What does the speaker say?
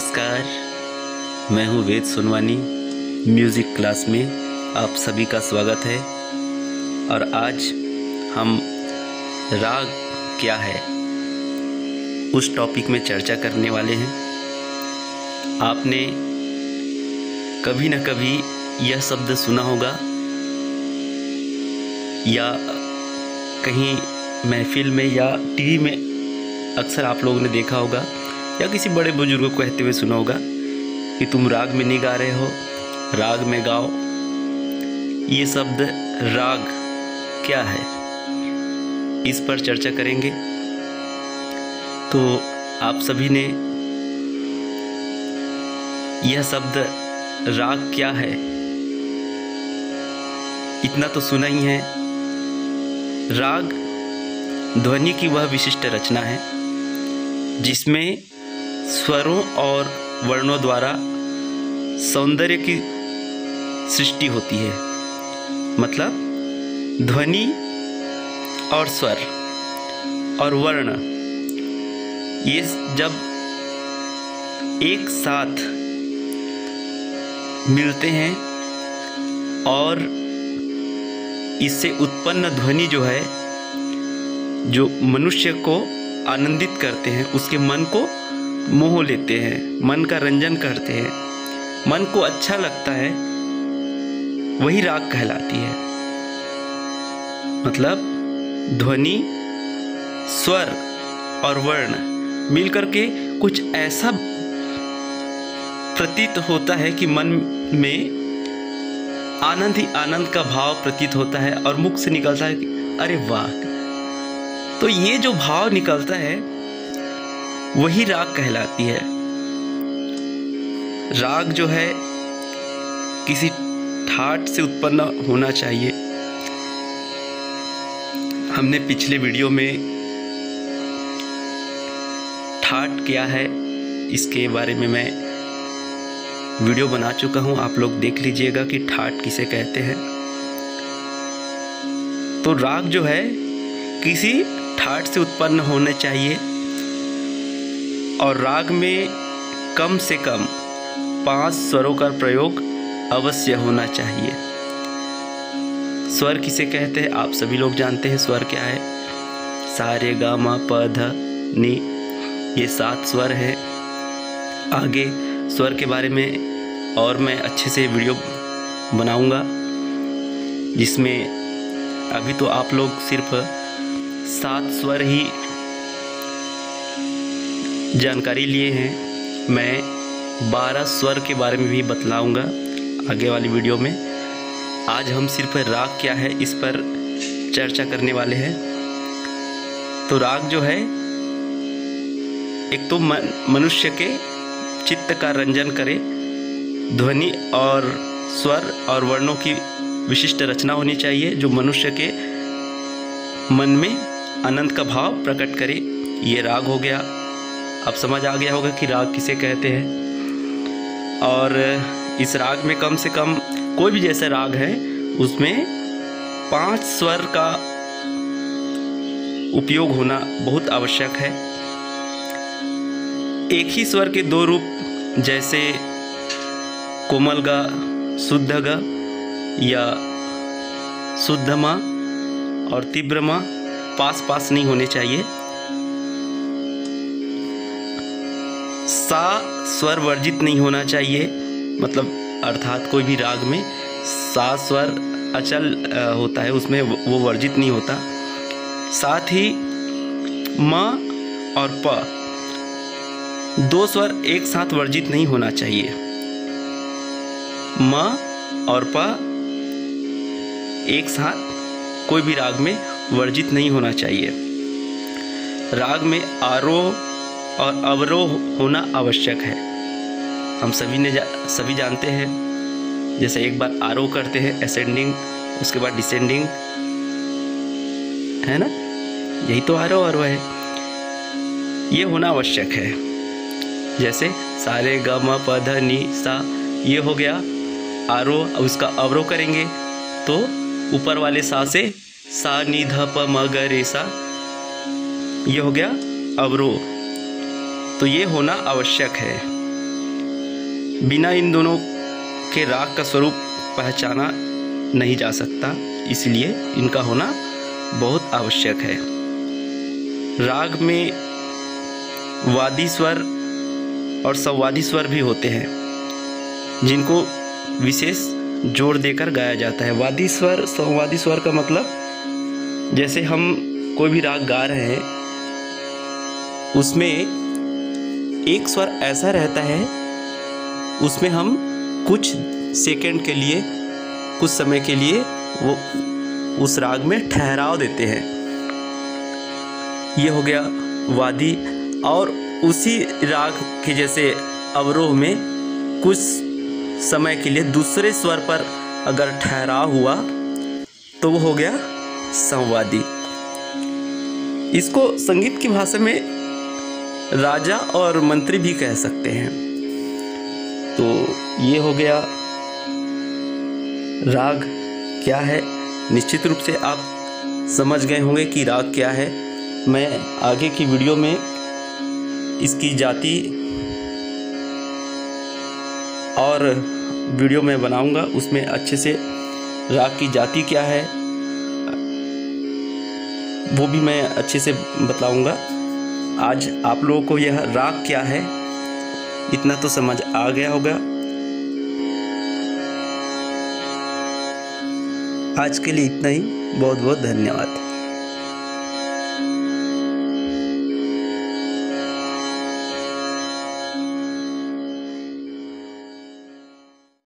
नमस्कार, मैं हूँ वेद सोनवानी। म्यूज़िक क्लास में आप सभी का स्वागत है। और आज हम राग क्या है उस टॉपिक में चर्चा करने वाले हैं। आपने कभी न कभी यह शब्द सुना होगा या कहीं महफिल में या टीवी में अक्सर आप लोगों ने देखा होगा या किसी बड़े बुजुर्ग को कहते हुए सुना होगा कि तुम राग में नहीं गा रहे हो, राग में गाओ। ये शब्द राग क्या है, इस पर चर्चा करेंगे। तो आप सभी ने यह शब्द राग क्या है इतना तो सुना ही है। राग ध्वनि की वह विशिष्ट रचना है जिसमें स्वरों और वर्णों द्वारा सौंदर्य की सृष्टि होती है। मतलब ध्वनि और स्वर और वर्ण ये जब एक साथ मिलते हैं और इससे उत्पन्न ध्वनि जो है, जो मनुष्य को आनंदित करते हैं, उसके मन को मोह लेते हैं, मन का रंजन करते हैं, मन को अच्छा लगता है, वही राग कहलाती है। मतलब ध्वनि, स्वर और वर्ण मिलकर के कुछ ऐसा प्रतीत होता है कि मन में आनंद ही आनंद का भाव प्रतीत होता है और मुख से निकलता है कि अरे वाह। तो ये जो भाव निकलता है वही राग कहलाती है। राग जो है किसी ठाट से उत्पन्न होना चाहिए। हमने पिछले वीडियो में ठाट क्या है इसके बारे में मैं वीडियो बना चुका हूं, आप लोग देख लीजिएगा कि ठाट किसे कहते हैं। तो राग जो है किसी ठाट से उत्पन्न होने चाहिए और राग में कम से कम 5 स्वरों का प्रयोग अवश्य होना चाहिए। स्वर किसे कहते हैं आप सभी लोग जानते हैं। स्वर क्या है? सा रे गा मा प ध नि, ये 7 स्वर है। आगे स्वर के बारे में और मैं अच्छे से वीडियो बनाऊंगा जिसमें अभी तो आप लोग सिर्फ 7 स्वर ही जानकारी लिए हैं। मैं 12 स्वर के बारे में भी बतलाऊंगा आगे वाली वीडियो में। आज हम सिर्फ राग क्या है इस पर चर्चा करने वाले हैं। तो राग जो है एक तो मनुष्य के चित्त का रंजन करे, ध्वनि और स्वर और वर्णों की विशिष्ट रचना होनी चाहिए जो मनुष्य के मन में आनंद का भाव प्रकट करे। ये राग हो गया। अब समझ आ गया होगा कि राग किसे कहते हैं। और इस राग में कम से कम कोई भी जैसा राग है उसमें 5 स्वर का उपयोग होना बहुत आवश्यक है। एक ही स्वर के 2 रूप जैसे कोमल गा, शुद्ध गा या शुद्ध मा और तीव्र मा पास पास नहीं होने चाहिए। सा स्वर वर्जित नहीं होना चाहिए। मतलब अर्थात कोई भी राग में सा स्वर अचल होता है, उसमें वो वर्जित नहीं होता। साथ ही म और प 2 स्वर एक साथ वर्जित नहीं होना चाहिए। म और प एक साथ कोई भी राग में वर्जित नहीं होना चाहिए। राग में आरोह और अवरोह होना आवश्यक है। हम सभी जानते हैं, जैसे एक बार आरोह करते हैं असेंडिंग, उसके बाद डिसेंडिंग, है ना? यही तो आरोह अवरोह है। ये होना आवश्यक है। जैसे सा रे गा मा प ध नि सा, ये हो गया आरोह। अब उसका अवरोह करेंगे तो ऊपर वाले सा से सा नि ध प म ग रे सा, ये हो गया अवरोह। तो ये होना आवश्यक है। बिना इन दोनों के राग का स्वरूप पहचाना नहीं जा सकता, इसलिए इनका होना बहुत आवश्यक है। राग में वादी स्वर और संवादी स्वर भी होते हैं, जिनको विशेष जोर देकर गाया जाता है। वादी स्वर, संवादी स्वर का मतलब जैसे हम कोई भी राग गा रहे हैं, उसमें एक स्वर ऐसा रहता है, उसमें हम कुछ सेकंड के लिए, कुछ समय के लिए वो उस राग में ठहराव देते हैं। ये हो गया वादी। और उसी राग के जैसे अवरोह में कुछ समय के लिए दूसरे स्वर पर अगर ठहराव हुआ तो वो हो गया संवादी। इसको संगीत की भाषा में राजा और मंत्री भी कह सकते हैं। तो ये हो गया राग क्या है। निश्चित रूप से आप समझ गए होंगे कि राग क्या है। मैं आगे की वीडियो में इसकी जाति और वीडियो में बनाऊंगा, उसमें अच्छे से राग की जाति क्या है वो भी मैं अच्छे से बताऊंगा। आज आप लोगों को यह राग क्या है इतना तो समझ आ गया होगा। आज के लिए इतना ही। बहुत बहुत धन्यवाद।